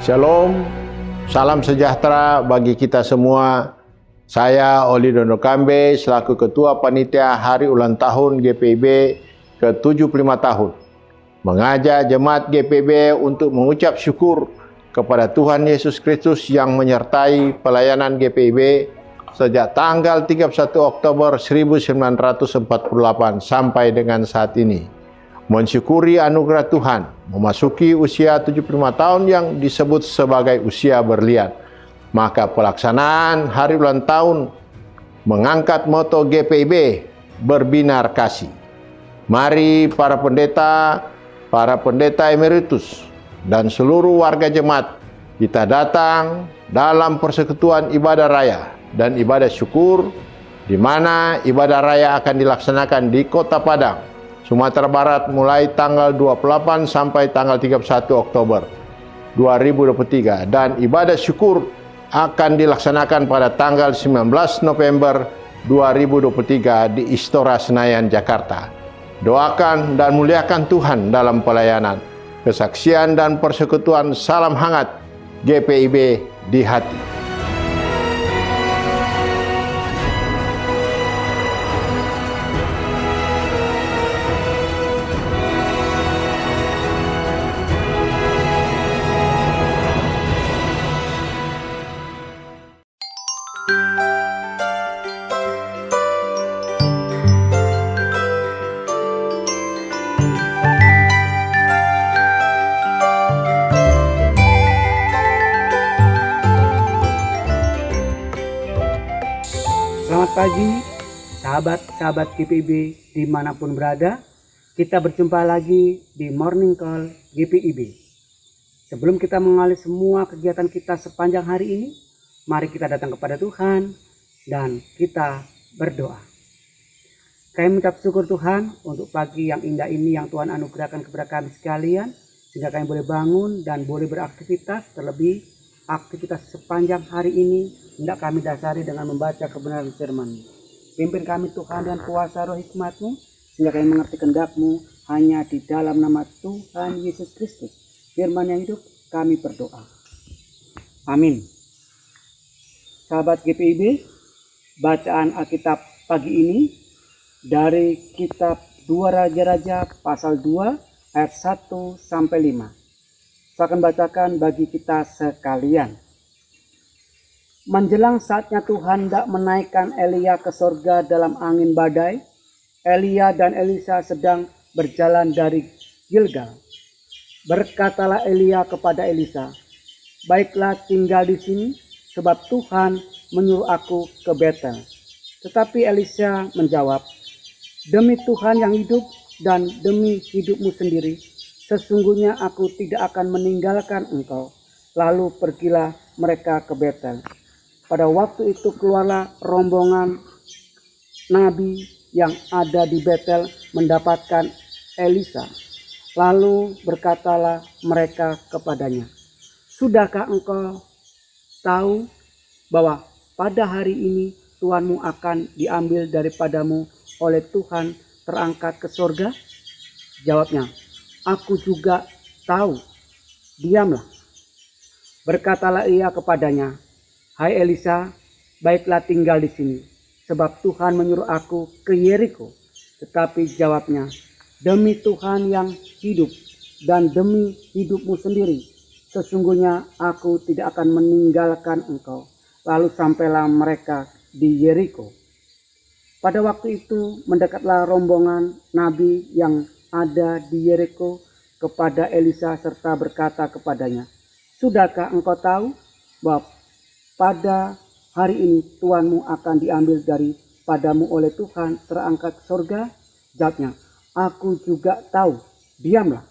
Shalom, salam sejahtera bagi kita semua. Saya Oli Dono Kambe selaku Ketua Panitia Hari Ulang Tahun GPIB ke-75 tahun. Mengajak jemaat GPIB untuk mengucap syukur kepada Tuhan Yesus Kristus yang menyertai pelayanan GPIB sejak tanggal 31 Oktober 1948 sampai dengan saat ini. Mensyukuri anugerah Tuhan, memasuki usia 75 tahun yang disebut sebagai usia berlian. Maka pelaksanaan hari ulang tahun mengangkat moto GPIB, berbinar kasih. Mari para pendeta emeritus, dan seluruh warga jemaat, kita datang dalam persekutuan ibadah raya dan ibadah syukur, di mana ibadah raya akan dilaksanakan di Kota Padang, Sumatera Barat mulai tanggal 28 sampai tanggal 31 Oktober 2023, dan ibadah syukur akan dilaksanakan pada tanggal 19 November 2023 di Istora Senayan, Jakarta. Doakan dan muliakan Tuhan dalam pelayanan, kesaksian dan persekutuan. Salam hangat GPIB di hati. Selamat pagi, sahabat-sahabat GPIB dimanapun berada. Kita berjumpa lagi di Morning Call GPIB. Sebelum kita mengawali semua kegiatan kita sepanjang hari ini, mari kita datang kepada Tuhan dan kita berdoa. Kami mengucap syukur Tuhan untuk pagi yang indah ini yang Tuhan anugerahkan kepada kami sekalian, sehingga kami boleh bangun dan boleh beraktivitas, terlebih aktivitas sepanjang hari ini hendak kami dasari dengan membaca kebenaran firman-Mu. Pimpin kami Tuhan dengan kuasa roh hikmat-Mu, sehingga kami mengerti kehendak-Mu. Hanya di dalam nama Tuhan Yesus Kristus, firman yang hidup, kami berdoa. Amin. Sahabat GPIB, bacaan Alkitab pagi ini dari kitab 2 Raja-Raja pasal 2 ayat 1 sampai 5. Saya akan bacakan bagi kita sekalian. Menjelang saatnya Tuhan hendak menaikkan Elia ke sorga dalam angin badai, Elia dan Elisa sedang berjalan dari Gilgal. Berkatalah Elia kepada Elisa, "Baiklah, tinggal di sini, sebab Tuhan menyuruh aku ke Betel." Tetapi Elisa menjawab, "Demi Tuhan yang hidup dan demi hidupmu sendiri, sesungguhnya aku tidak akan meninggalkan engkau." Lalu pergilah mereka ke Betel. Pada waktu itu keluarlah rombongan nabi yang ada di Betel mendapatkan Elisa. Lalu berkatalah mereka kepadanya, "Sudahkah engkau tahu bahwa pada hari ini Tuhanmu akan diambil daripadamu oleh Tuhan, terangkat ke sorga?" Jawabnya, "Aku juga tahu." "Diamlah." Berkatalah ia kepadanya, "Hai Elisa, baiklah tinggal di sini, sebab Tuhan menyuruh aku ke Yeriko." Tetapi jawabnya, "Demi Tuhan yang hidup dan demi hidupmu sendiri, sesungguhnya aku tidak akan meninggalkan engkau." Lalu sampailah mereka di Yeriko. Pada waktu itu mendekatlah rombongan nabi yang ada di Yeriko kepada Elisa serta berkata kepadanya, "Sudahkah engkau tahu bahwa pada hari ini Tuhanmu akan diambil daripadamu oleh Tuhan, terangkat ke sorga?" Jawabnya, "Aku juga tahu." "Diamlah."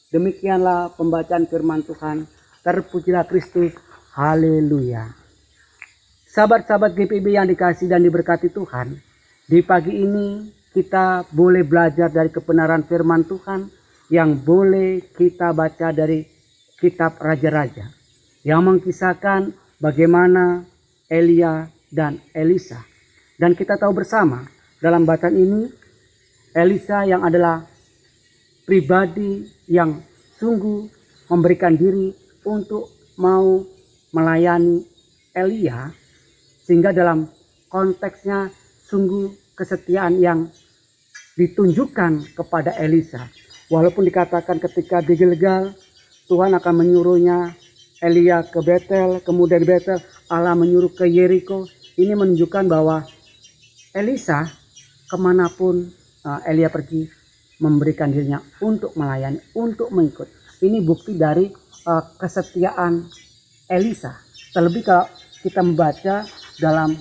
Demikianlah pembacaan firman Tuhan. Terpujilah Kristus. Haleluya. Sahabat-sahabat GPIB yang dikasihi dan diberkati Tuhan, di pagi ini kita boleh belajar dari kebenaran firman Tuhan yang boleh kita baca dari kitab Raja-Raja, yang mengkisahkan bagaimana Elia dan Elisa. Dan kita tahu bersama dalam bacaan ini, Elisa yang adalah pribadi yang sungguh memberikan diri untuk mau melayani Elia, sehingga dalam konteksnya sungguh kesetiaan yang ditunjukkan kepada Elisa. Walaupun dikatakan ketika di Gilgal Tuhan akan menyuruhnya Elia ke Betel, kemudian di Betel Allah menyuruh ke Yeriko. Ini menunjukkan bahwa Elisa kemanapun Elia pergi memberikan dirinya untuk melayani, untuk mengikut. Ini bukti dari kesetiaan Elisa. Terlebih kalau kita membaca dalam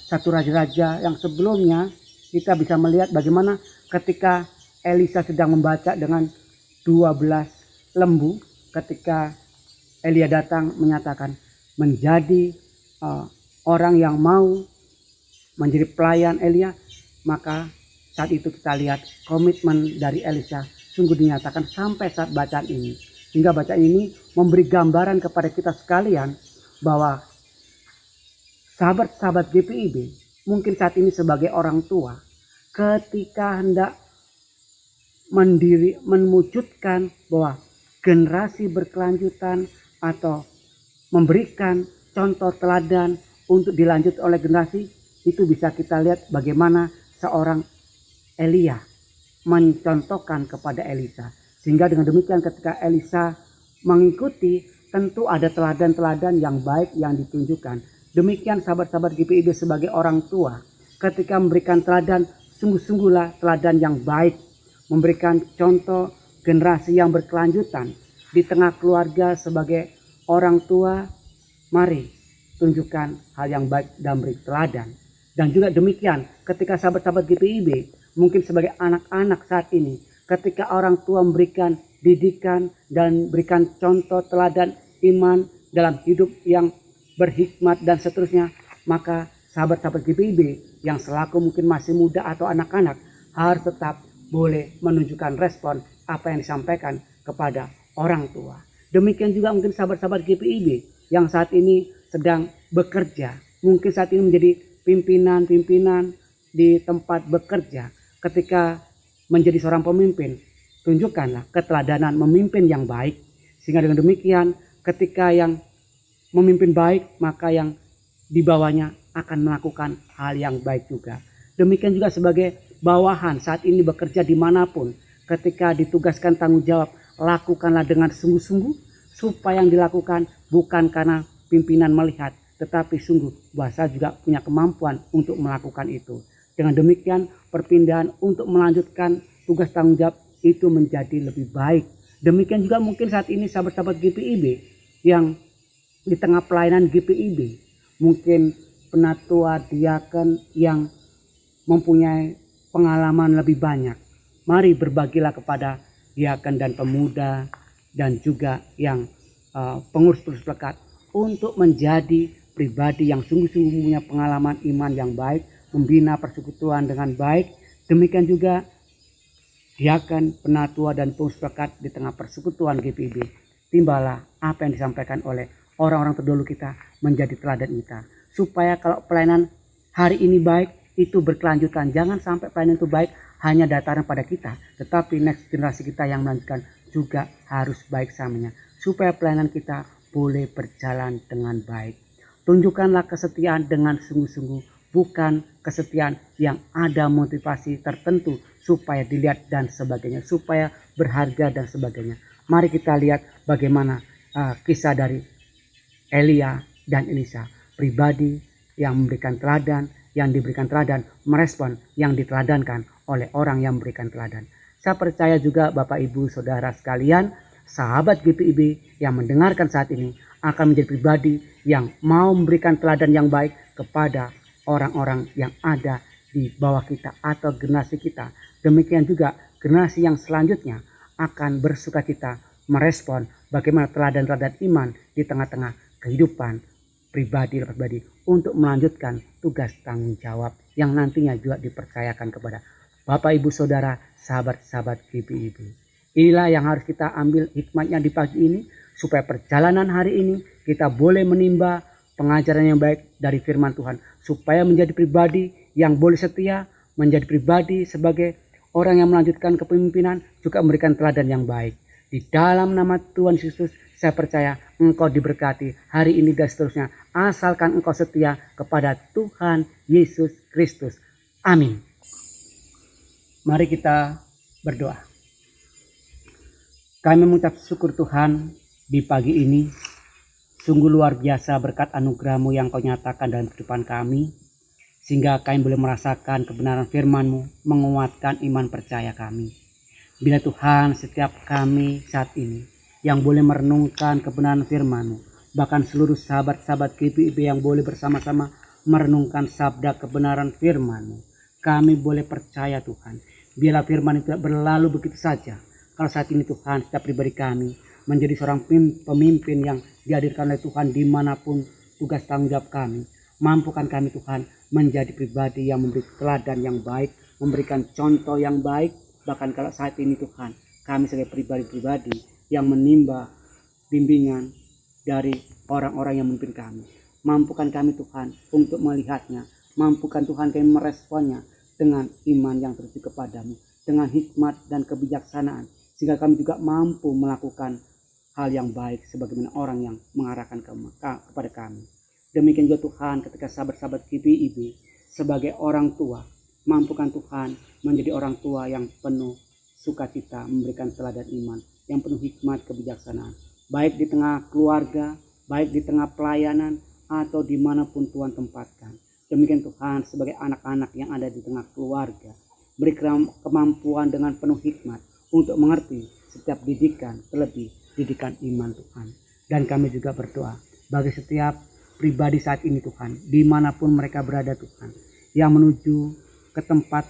satu raja-raja yang sebelumnya, kita bisa melihat bagaimana ketika Elisa sedang membaca dengan 12 lembu, ketika Elia datang menyatakan menjadi orang yang mau menjadi pelayan Elia, maka saat itu kita lihat komitmen dari Elisa sungguh dinyatakan sampai saat bacaan ini. Sehingga bacaan ini memberi gambaran kepada kita sekalian bahwa sahabat-sahabat GPIB mungkin saat ini sebagai orang tua, ketika hendak mewujudkan bahwa generasi berkelanjutan atau memberikan contoh teladan untuk dilanjut oleh generasi, itu bisa kita lihat bagaimana seorang Elia mencontohkan kepada Elisa. Sehingga dengan demikian ketika Elisa mengikuti, tentu ada teladan-teladan yang baik yang ditunjukkan. Demikian sahabat-sahabat GPIB sebagai orang tua, ketika memberikan teladan, sungguh-sungguhlah teladan yang baik, memberikan contoh generasi yang berkelanjutan di tengah keluarga. Sebagai orang tua, mari tunjukkan hal yang baik dan beri teladan. Dan juga demikian ketika sahabat-sahabat GPIB mungkin sebagai anak-anak saat ini, ketika orang tua memberikan didikan dan berikan contoh teladan iman dalam hidup yang berhikmat dan seterusnya, maka sahabat-sahabat GPIB yang selaku mungkin masih muda atau anak-anak harus tetap boleh menunjukkan respon apa yang disampaikan kepada orang tua. Demikian juga mungkin sahabat-sahabat GPIB yang saat ini sedang bekerja, mungkin saat ini menjadi pimpinan-pimpinan di tempat bekerja. Ketika menjadi seorang pemimpin, tunjukkanlah keteladanan memimpin yang baik. Sehingga dengan demikian ketika yang memimpin baik, maka yang di bawahnya akan melakukan hal yang baik juga. Demikian juga sebagai bawahan saat ini bekerja dimanapun, ketika ditugaskan tanggung jawab, lakukanlah dengan sungguh-sungguh, supaya yang dilakukan bukan karena pimpinan melihat, tetapi sungguh bahasa juga punya kemampuan untuk melakukan itu. Dengan demikian perpindahan untuk melanjutkan tugas tanggung jawab itu menjadi lebih baik. Demikian juga mungkin saat ini sahabat-sahabat GPIB yang di tengah pelayanan GPIB, mungkin penatua diaken yang mempunyai pengalaman lebih banyak. Mari berbagilah kepada diaken dan pemuda dan juga yang pengurus-pengurus lekat untuk menjadi pribadi yang sungguh-sungguh punya pengalaman iman yang baik, membina persekutuan dengan baik. Demikian juga diaken, penatua dan pengurus lekat di tengah persekutuan GPIB. Timbalah apa yang disampaikan oleh orang-orang terdahulu kita menjadi teladan kita. Supaya kalau pelayanan hari ini baik, itu berkelanjutan. Jangan sampai pelayanan itu baik hanya dataran pada kita, tetapi next generasi kita yang melanjutkan juga harus baik samanya. Supaya pelayanan kita boleh berjalan dengan baik. Tunjukkanlah kesetiaan dengan sungguh-sungguh, bukan kesetiaan yang ada motivasi tertentu supaya dilihat dan sebagainya, supaya berharga dan sebagainya. Mari kita lihat bagaimana kisah dari Elia dan Elisa, pribadi yang memberikan teladan, yang diberikan teladan, merespon yang diteladankan oleh orang yang memberikan teladan. Saya percaya juga Bapak Ibu Saudara sekalian, sahabat GPIB yang mendengarkan saat ini akan menjadi pribadi yang mau memberikan teladan yang baik kepada orang-orang yang ada di bawah kita atau generasi kita. Demikian juga generasi yang selanjutnya akan bersukacita merespon bagaimana teladan-teladan iman di tengah-tengah kehidupan pribadi untuk melanjutkan tugas tanggung jawab yang nantinya juga dipercayakan kepada Bapak Ibu Saudara, sahabat-sahabat GPIB. Inilah yang harus kita ambil hikmatnya di pagi ini, supaya perjalanan hari ini kita boleh menimba pengajaran yang baik dari firman Tuhan, supaya menjadi pribadi yang boleh setia, menjadi pribadi sebagai orang yang melanjutkan kepemimpinan, juga memberikan teladan yang baik. Di dalam nama Tuhan Yesus, saya percaya engkau diberkati hari ini dan seterusnya. Asalkan engkau setia kepada Tuhan Yesus Kristus. Amin. Mari kita berdoa. Kami mengucap syukur Tuhan di pagi ini. Sungguh luar biasa berkat anugerah-Mu yang Kau nyatakan dalam kehidupan kami. Sehingga kami boleh merasakan kebenaran firman-Mu, menguatkan iman percaya kami. Bila Tuhan setiap kami saat ini yang boleh merenungkan kebenaran firman-Mu, bahkan seluruh sahabat-sahabat GPIB yang boleh bersama-sama merenungkan sabda kebenaran firman-Mu, kami boleh percaya Tuhan, biarlah firman itu tidak berlalu begitu saja. Kalau saat ini Tuhan, setiap pribadi kami menjadi seorang pemimpin yang dihadirkan oleh Tuhan dimanapun tugas tanggung jawab kami, mampukan kami Tuhan menjadi pribadi yang memberi teladan yang baik, memberikan contoh yang baik. Bahkan kalau saat ini Tuhan, kami sebagai pribadi-pribadi yang menimba bimbingan dari orang-orang yang memimpin kami. Mampukan kami Tuhan untuk melihatnya. Mampukan Tuhan kami meresponnya dengan iman yang tertuju kepadamu. Dengan hikmat dan kebijaksanaan. Sehingga kami juga mampu melakukan hal yang baik sebagaimana orang yang mengarahkan kepada kami. Demikian juga Tuhan ketika sahabat-sahabat GPIB sebagai orang tua. Mampukan Tuhan menjadi orang tua yang penuh sukacita memberikan teladan iman. Yang penuh hikmat kebijaksanaan, baik di tengah keluarga, baik di tengah pelayanan, atau dimanapun Tuhan tempatkan. Demikian Tuhan sebagai anak-anak yang ada di tengah keluarga, beri kemampuan dengan penuh hikmat untuk mengerti setiap didikan, terlebih didikan iman Tuhan. Dan kami juga berdoa bagi setiap pribadi saat ini Tuhan, dimanapun mereka berada Tuhan, yang menuju ke tempat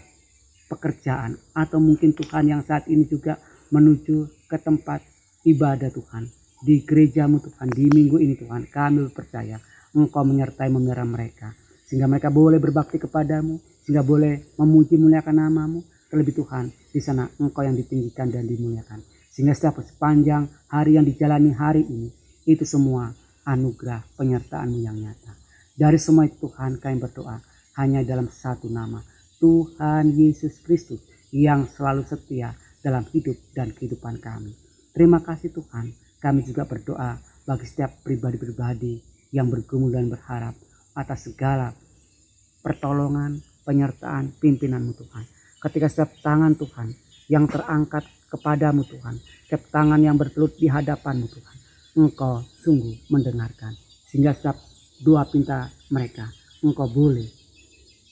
pekerjaan, atau mungkin Tuhan yang saat ini juga menuju ke tempat ibadah Tuhan, di gerejamu Tuhan, di minggu ini Tuhan, kami percaya Engkau menyertai memelihara mereka, sehingga mereka boleh berbakti kepadamu, sehingga boleh memuji muliakan namamu, terlebih Tuhan, di sana Engkau yang ditinggikan dan dimuliakan, sehingga setiap sepanjang hari yang dijalani hari ini, itu semua anugerah penyertaan-Mu yang nyata. Dari semua itu Tuhan, kami berdoa hanya dalam satu nama, Tuhan Yesus Kristus, yang selalu setia dalam hidup dan kehidupan kami. Terima kasih Tuhan. Kami juga berdoa bagi setiap pribadi-pribadi yang bergumul dan berharap atas segala pertolongan, penyertaan, pimpinan-Mu Tuhan. Ketika setiap tangan Tuhan yang terangkat kepadamu Tuhan, setiap tangan yang bertelut di hadapan-Mu Tuhan, Engkau sungguh mendengarkan. Sehingga setiap doa pinta mereka, Engkau boleh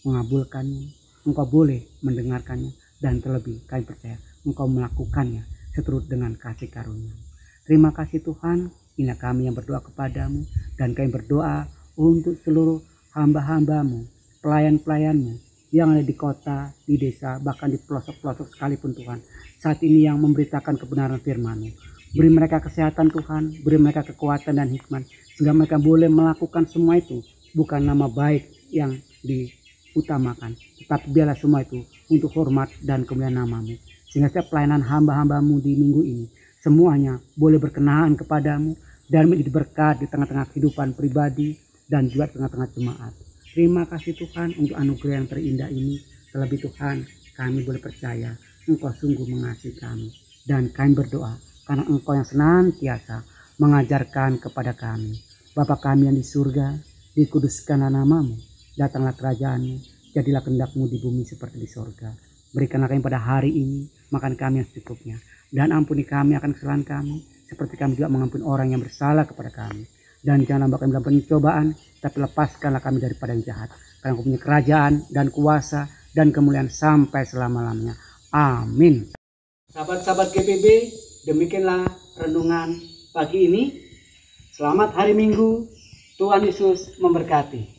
mengabulkannya, Engkau boleh mendengarkannya, dan terlebih kami percaya Engkau melakukannya seturut dengan kasih karunia. Terima kasih Tuhan, inilah kami yang berdoa kepadamu, dan kami berdoa untuk seluruh hamba-hambamu, pelayan-pelayanmu yang ada di kota, di desa, bahkan di pelosok-pelosok sekalipun Tuhan. Saat ini yang memberitakan kebenaran firman-Mu. Beri mereka kesehatan Tuhan, beri mereka kekuatan dan hikmat, sehingga mereka boleh melakukan semua itu, bukan nama baik yang diutamakan, tetapi biarlah semua itu untuk hormat dan kemuliaan nama-Mu. Sehingga setiap pelayanan hamba-hamba-Mu di minggu ini, semuanya boleh berkenan kepadamu dan menjadi berkat di tengah-tengah kehidupan pribadi dan juga di tengah-tengah jemaat. Terima kasih Tuhan untuk anugerah yang terindah ini. Terlebih Tuhan, kami boleh percaya Engkau sungguh mengasihi kami. Dan kami berdoa karena Engkau yang senantiasa mengajarkan kepada kami. Bapa kami yang di surga, dikuduskanlah nama-Mu, datanglah kerajaan-Mu, jadilah kehendak-Mu di bumi seperti di surga. Berikanlah kami pada hari ini makan kami yang secukupnya. Dan ampuni kami akan kesalahan kami, seperti kami juga mengampuni orang yang bersalah kepada kami. Dan jangan bawa kami dalam pencobaan, tapi lepaskanlah kami daripada yang jahat. Karena Engkau punya kerajaan dan kuasa dan kemuliaan sampai selama-lamanya. Amin. Sahabat-sahabat GPIB, demikianlah renungan pagi ini. Selamat hari Minggu. Tuhan Yesus memberkati.